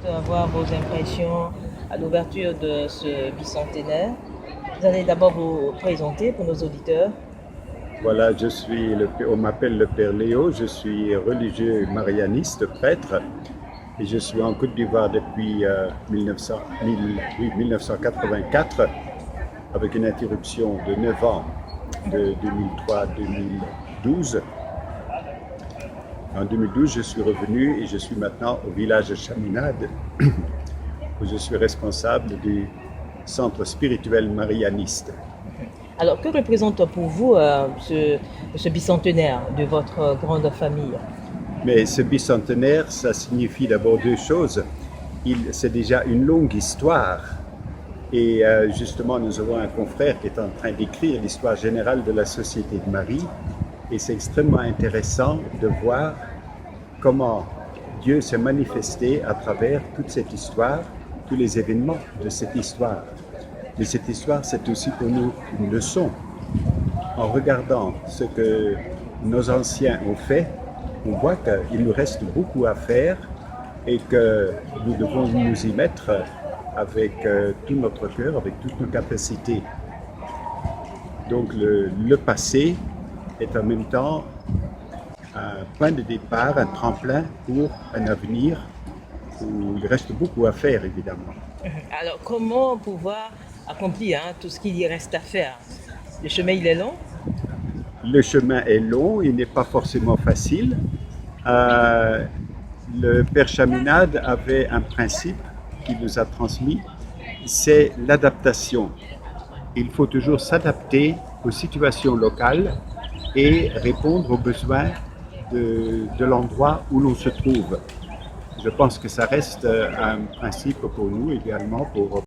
avoir vos impressions à l'ouverture de ce bicentenaire. Vous allez d'abord vous présenter pour nos auditeurs. Voilà, on m'appelle le Père Léo, je suis religieux marianiste, prêtre, et je suis en Côte d'Ivoire depuis 1984, avec une interruption de 9 ans, de 2003 à 2012. En 2012, je suis revenu et je suis maintenant au village de Chaminade, où je suis responsable du centre spirituel marianiste. Alors, que représente pour vous ce bicentenaire de votre grande famille? Mais ce bicentenaire, ça signifie d'abord deux choses. C'est déjà une longue histoire. Et justement, nous avons un confrère qui est en train d'écrire l'histoire générale de la Société de Marie. Et c'est extrêmement intéressant de voir comment Dieu s'est manifesté à travers toute cette histoire, tous les événements de cette histoire. Mais cette histoire, c'est aussi pour nous une leçon. En regardant ce que nos anciens ont fait, on voit qu'il nous reste beaucoup à faire et que nous devons nous y mettre avec tout notre cœur, avec toutes nos capacités. Donc le passé est en même temps un point de départ, un tremplin pour un avenir où il reste beaucoup à faire, évidemment. Alors, comment pouvoir accomplir tout ce qu'il y reste à faire? Le chemin, il est long? Le chemin est long, il n'est pas forcément facile. Le Père Chaminade avait un principe qu'il nous a transmis, c'est l'adaptation. Il faut toujours s'adapter aux situations locales et répondre aux besoins de l'endroit où l'on se trouve. Je pense que ça reste un principe pour nous également, pour